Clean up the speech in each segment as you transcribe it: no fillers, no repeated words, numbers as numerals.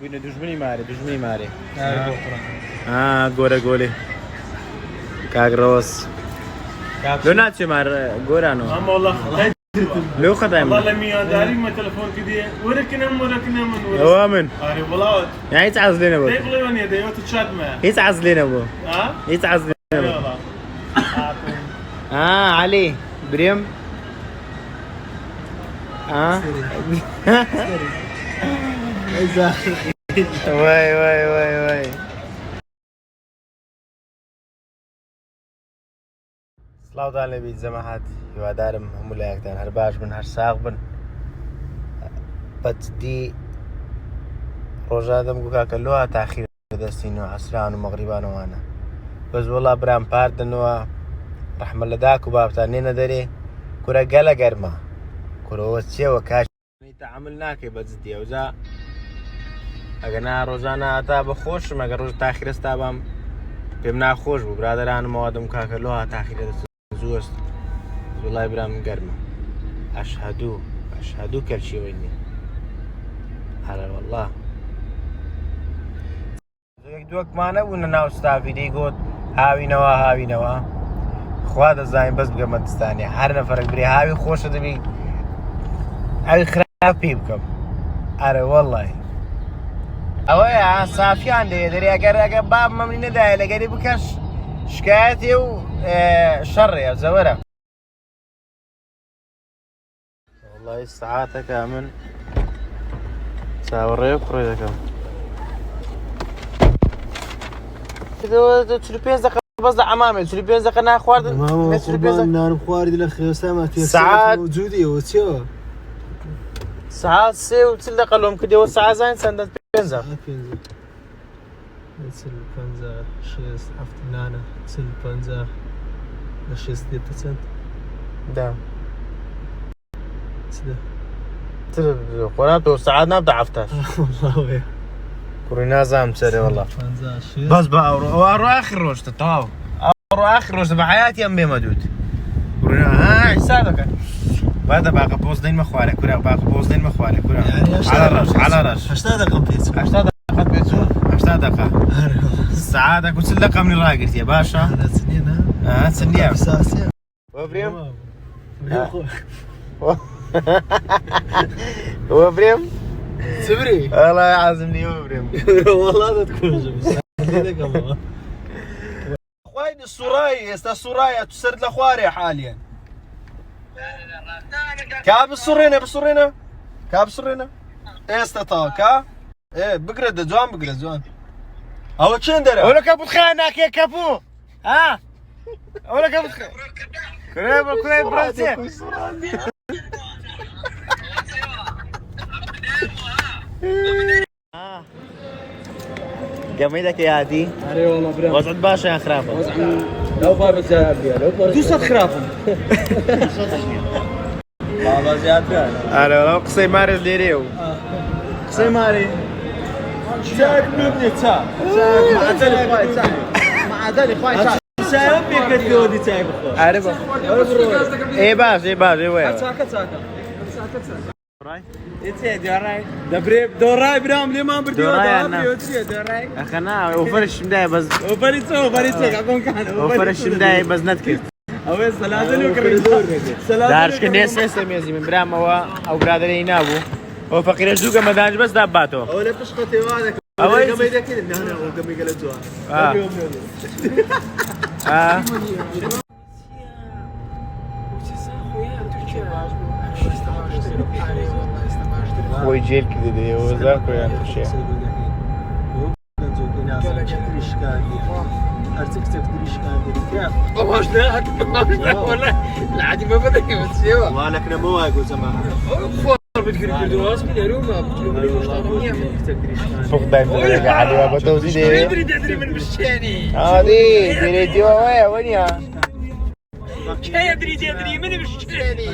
بینە دوژمنی مارێ گۆرە گۆلێ کاگڕۆس لۆ ناچێ مار گۆرانەوە لێو خەدای من والله میانداری ما تلفون کردی ورکنم من ئەوە من آره بڵاوت هیچ عەز لێ نەبوو دەی بڵێ وەنیە دەیوەتە چاتمە هیچ عەز لێ نەبوو ها هیچ عەز لێ نەبوو عەلی برێم وای سڵاوتان لەبێت جەماعەت هیوادارم هەموو لایەکتان هەر باش بن هەر ساغ بن بەجددی ڕۆژادەم گوو کاکە لۆ تاخیر دەستینەوە عەسران و مەغریبانەوانە بەس وەڵا برام پاردنەوە ڕەحمە لە داک و بابتان نێنە دەرێ کورە گەلە گەرمە کورەوە چێوە کاش تەحمل ناکەی بەجددی ئەوجا ئەگەنا ڕۆژانە ئاتا بەخۆشم ئەگەر ڕۆژ تاخیرەستا بام پێم ناخۆش بوو برادرانمەوە دەم کاکە لۆ تاخیرە دەست زۆست وڵای برام گەرمە ئەشهەدوو کەلچیوەینی هەرە وەڵڵا دووەکمانە بوونە ناو ستافی دەیگوت هاوینەوە خوا دەزانین بەس بگەمە دستانێ هەر نەفەرێک برێ هاوی خۆشە دەبی ئەوی خراپ پێی بکەم ئەرە وەڵڵای ئەوەیە سافیان دەیە دەرێ ئەگەر باب مەمنی نەدایە لەگەری بکەش شکایەتی و شەڕێ زەوەرە وەڵڵای سەعاتەکە من چاوەڕێ کوڕێ دەکەم 45 دقیقە بەس لە عەمامێ 45 دقیقە ناخواردن نانم خواردی لە خێوەستاما سەعات موجودیەوە چیەوە ساعت 3:40 دقیقە لۆم کردەوە ساعت زانین چەندە 5 نانە 50 لە 6 دێتە چەند دا خۆران تۆ ساعت نابدە عەفتاش کوڕی نازانم چەرێ وەڵڵا بەس بە ئەوڕۆ ئەوە ئەڕۆ ئاخر ڕۆژتە تەواو ئەوڕۆ ئاخر ڕۆژتە بە حەیاتی ئەم بێمە دووت کوڕی حیسا دەکەن بادە باقە پۆزدەین مەخوارێ کورا باقە پۆزدەین مەخوارێ کورا عەلە ڕەش 80 دقیقە پێچوو 80 دقیقە پێچوو 80 دقیقە ساعاتێک و 40 دقیقە منی ڕاگرتیە باشە چ نییە وەبرێم وەبرێم سبري والله يعزمني وبريم والله دەتکوژم خوين السوراي السوراي تسرد لخواري حاليا كاب السرينه كاب السرينه استطاع كا ايه بقرد جوان او تشين درا ولا كابو خانك يا كابو ها ولا كابو كريم براسي قميدك يا عادي أري والله برام وزعت باشا يا خرافة لو بارد زاد بيها لو بارد دوسات خرافة بابا زياد بيها أنا والله قصي ماري ديريو قصي ماري شاك بنبني تاع مع ذلك خواي تاع مع ذلك خواي تاع شاك بيك تودي تاع بخور عارفة ايه باش ايه وين تاكا راي إيه دوراي دوراي برام ليه ما بردي دوراي أخنا وفرش مداي بس وفريتو عقون كان وفرش مداي بس نتكت أوه سلازل وكريم دارش كنيس سميزي من برام أو برادري نابو هو فقير الزوجة مدانج بس داباتو أوه لا تشقتي وهذا أوه كم يدا كده نحن وكم يقلتوها هو يجيل كذا دي وزاك ويعني شيء والله العادي ما بدك تسيبها والله كنا مو واقف زمان فوق دايما قاعد بتوزي دي ادري من مشاني هذه دي وين يا كي ادري من مشاني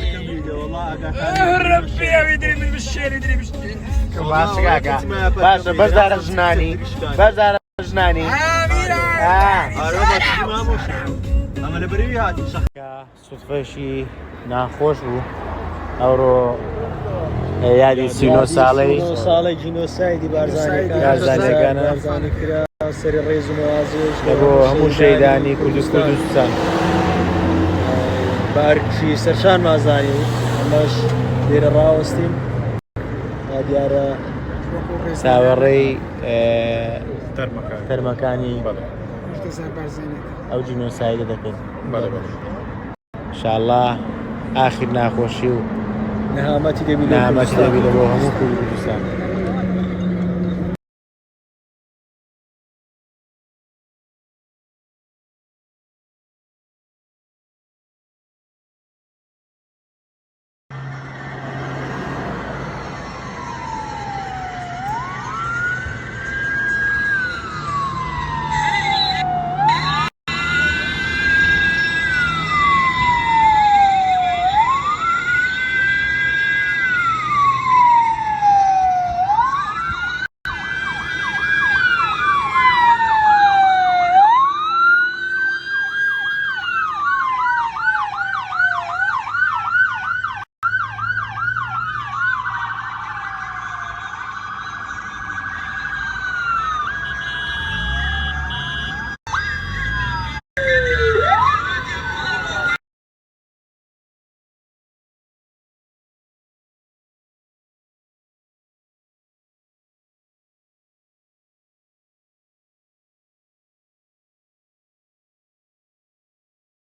ربي يدري من مشاني يدري مشاني باشا بس دار جناني اما لبري هذه صدفه شي ناخوش بو ئەوڕۆ یادی سینۆ ساڵی ساڵی جینۆسایدی بارزانەکانە بارزانی کرا سەری ڕێز و نوازش بۆ هەموو شەیدانی کوردستان بارکی سەرشان مازانی ئەمەش لێرە ڕاوەستیم دیارە چاوەڕێی تەرمەکانی ئەو جینۆسایدە دەکەن انشاءالله ئاخر ناخۆشی و نەهامەتی دەبی نامەتی دەبی لە بۆ هەموو کوردستان